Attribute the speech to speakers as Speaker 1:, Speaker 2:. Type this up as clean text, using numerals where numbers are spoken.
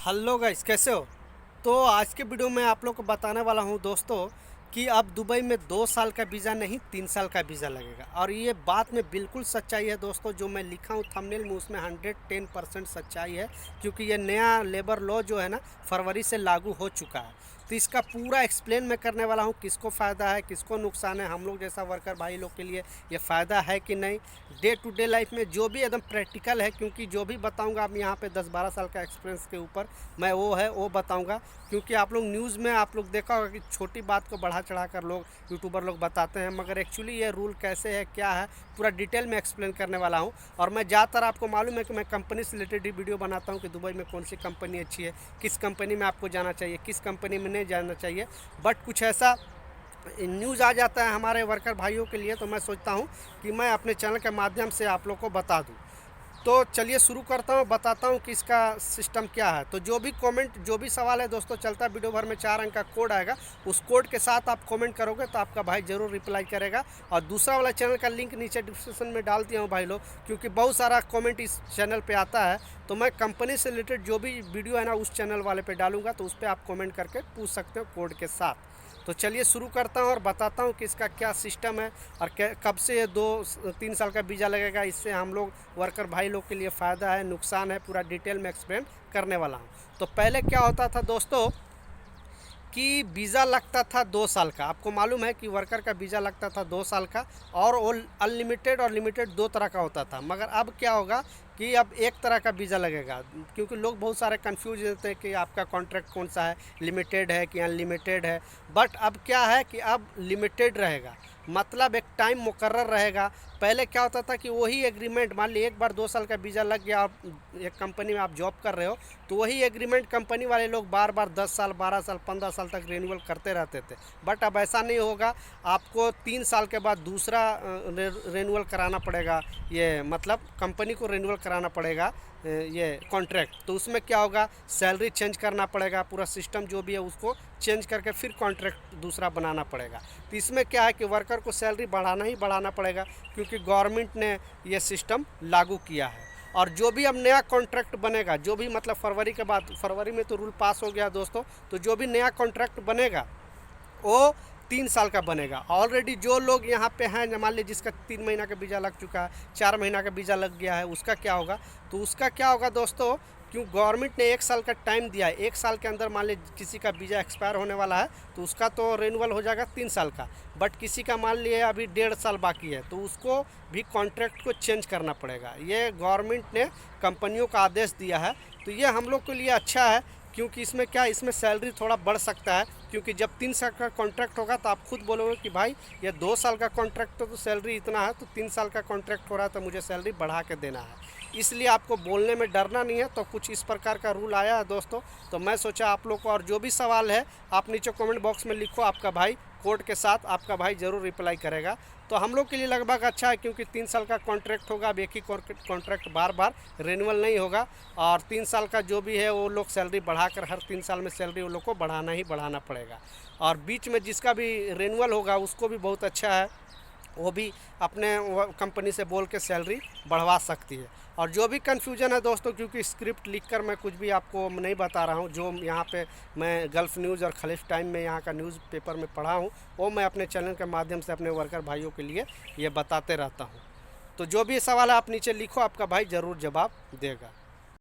Speaker 1: Hello guys, कैसे हो। तो आज के वीडियो में आप लोग को बताने वाला हूं दोस्तों कि अब दुबई में 2 साल का वीज़ा नहीं 3 साल का वीज़ा लगेगा। और ये बात में बिल्कुल सच्चाई है दोस्तों, जो मैं लिखा हूं थंबनेल में उसमें 110% सच्चाई है। क्योंकि ये नया लेबर लॉ जो है ना फरवरी से लागू हो चुका है। तो इसका पूरा एक्सप्लेन मैं करने वाला हूँ, किसको फ़ायदा है किसको नुकसान है, हम लोग जैसा वर्कर भाई लोग के लिए ये फ़ायदा है कि नहीं, डे टू डे लाइफ में जो भी एकदम प्रैक्टिकल है। क्योंकि जो भी बताऊंगा अब यहाँ पे 10-12 साल का एक्सपीरियंस के ऊपर मैं वो बताऊंगा। क्योंकि आप लोग न्यूज़ में आप लोग देखा होगा कि छोटी बात को बढ़ा चढ़ा कर लोग यूट्यूबर लोग बताते हैं, मगर एक्चुअली ये रूल कैसे है क्या है पूरा डिटेल में एक्सप्लेन करने वाला हूँ। और मैं ज़्यादातर आपको मालूम है कि मैं कंपनी से रिलेटेड ही वीडियो बनाता हूँ कि दुबई में कौन सी कंपनी अच्छी है, किस कंपनी में आपको जाना चाहिए, किस कंपनी में नहीं जाना चाहिए। बट कुछ ऐसा न्यूज़ आ जाता है हमारे वर्कर भाइयों के लिए, तो मैं सोचता हूँ कि मैं अपने चैनल के माध्यम से आप लोग को बता दूँ। तो चलिए शुरू करता हूँ, बताता हूँ कि इसका सिस्टम क्या है। तो जो भी कमेंट जो भी सवाल है दोस्तों चलता है, वीडियो भर में 4 अंक का कोड आएगा, उस कोड के साथ आप कमेंट करोगे तो आपका भाई ज़रूर रिप्लाई करेगा। और दूसरा वाला चैनल का लिंक नीचे डिस्क्रिप्शन में डाल दिया हूँ भाई लोग, क्योंकि बहुत सारा कमेंट इस चैनल पे आता है। तो मैं कंपनी से रिलेटेड जो भी वीडियो है ना उस चैनल वाले पे डालूंगा, तो उस पर आप कमेंट करके पूछ सकते हो कोड के साथ। तो चलिए शुरू करता हूँ और बताता हूँ कि इसका क्या सिस्टम है और कब से ये 2-3 साल का वीज़ा लगेगा। इससे हम लोग वर्कर भाई लोग के लिए फ़ायदा है नुकसान है, पूरा डिटेल में एक्सप्लेन करने वाला हूँ। तो पहले क्या होता था दोस्तों कि वीज़ा लगता था 2 साल का। आपको मालूम है कि वर्कर का वीज़ा लगता था 2 साल का, और वो अनलिमिटेड और लिमिटेड दो तरह का होता था। मगर अब क्या होगा कि अब एक तरह का वीज़ा लगेगा। क्योंकि लोग बहुत सारे कंफ्यूज रहते हैं कि आपका कॉन्ट्रैक्ट कौन सा है, लिमिटेड है कि अनलिमिटेड है। बट अब क्या है कि अब लिमिटेड रहेगा, मतलब एक टाइम मुकर्रर रहेगा। पहले क्या होता था कि वही एग्रीमेंट, मान ली एक बार 2 साल का वीज़ा लग गया, आप एक कंपनी में आप जॉब कर रहे हो, तो वही एग्रीमेंट कंपनी वाले लोग बार बार 10 साल 12 साल 15 साल तक रिन्यूअल करते रहते थे। बट अब ऐसा नहीं होगा, आपको 3 साल के बाद दूसरा रिन्यूअल कराना पड़ेगा। ये मतलब कंपनी को रिन्यूअल कराना पड़ेगा ये कॉन्ट्रैक्ट। तो उसमें क्या होगा, सैलरी चेंज करना पड़ेगा, पूरा सिस्टम जो भी है उसको चेंज करके फिर कॉन्ट्रैक्ट दूसरा बनाना पड़ेगा। तो इसमें क्या है कि वर्कर को सैलरी बढ़ाना ही बढ़ाना पड़ेगा, क्योंकि गवर्नमेंट ने ये सिस्टम लागू किया है। और जो भी अब नया कॉन्ट्रैक्ट बनेगा, जो भी मतलब फरवरी के बाद, फरवरी में तो रूल पास हो गया दोस्तों, तो जो भी नया कॉन्ट्रैक्ट बनेगा वो 3 साल का बनेगा। ऑलरेडी जो लोग यहाँ पे हैं, मान लीजिए जिसका 3 महीना का वीज़ा लग चुका है, 4 महीना का वीज़ा लग गया है, उसका क्या होगा। तो उसका क्या होगा दोस्तों, क्यों गवर्नमेंट ने 1 साल का टाइम दिया है, 1 साल के अंदर मान लीजिए किसी का वीज़ा एक्सपायर होने वाला है तो उसका तो रिन्यूअल हो जाएगा 3 साल का। बट किसी का मान लिए अभी 1.5 साल बाकी है, तो उसको भी कॉन्ट्रैक्ट को चेंज करना पड़ेगा। ये गवर्नमेंट ने कंपनियों का आदेश दिया है। तो ये हम लोग के लिए अच्छा है, क्योंकि इसमें क्या, इसमें सैलरी थोड़ा बढ़ सकता है। क्योंकि जब 3 साल का कॉन्ट्रैक्ट होगा तो आप खुद बोलोगे कि भाई ये 2 साल का कॉन्ट्रैक्ट तो सैलरी इतना है, तो 3 साल का कॉन्ट्रैक्ट हो रहा है तो मुझे सैलरी बढ़ा के देना है। इसलिए आपको बोलने में डरना नहीं है। तो कुछ इस प्रकार का रूल आया है दोस्तों। तो मैं सोचा आप लोग को, और जो भी सवाल है आप नीचे कमेंट बॉक्स में लिखो, आपका भाई कोड के साथ आपका भाई ज़रूर रिप्लाई करेगा। तो हम लोग के लिए लगभग अच्छा है, क्योंकि 3 साल का कॉन्ट्रैक्ट होगा। अब एक ही कॉन्ट्रैक्ट बार बार रिन्यूअल नहीं होगा। और 3 साल का जो भी है वो लोग सैलरी बढ़ाकर हर 3 साल में सैलरी वो लोग को बढ़ाना ही बढ़ाना पड़ेगा। और बीच में जिसका भी रिन्यूअल होगा उसको भी बहुत अच्छा है, वो भी अपने कंपनी से बोल के सैलरी बढ़वा सकती है। और जो भी कन्फ्यूजन है दोस्तों, क्योंकि स्क्रिप्ट लिखकर मैं कुछ भी आपको नहीं बता रहा हूँ, जो यहाँ पे मैं गल्फ़ न्यूज़ और खलीफ टाइम में यहाँ का न्यूज़ पेपर में पढ़ा हूँ, वो मैं अपने चैनल के माध्यम से अपने वर्कर भाइयों के लिए ये बताते रहता हूँ। तो जो भी सवाल है आप नीचे लिखो, आपका भाई ज़रूर जवाब देगा।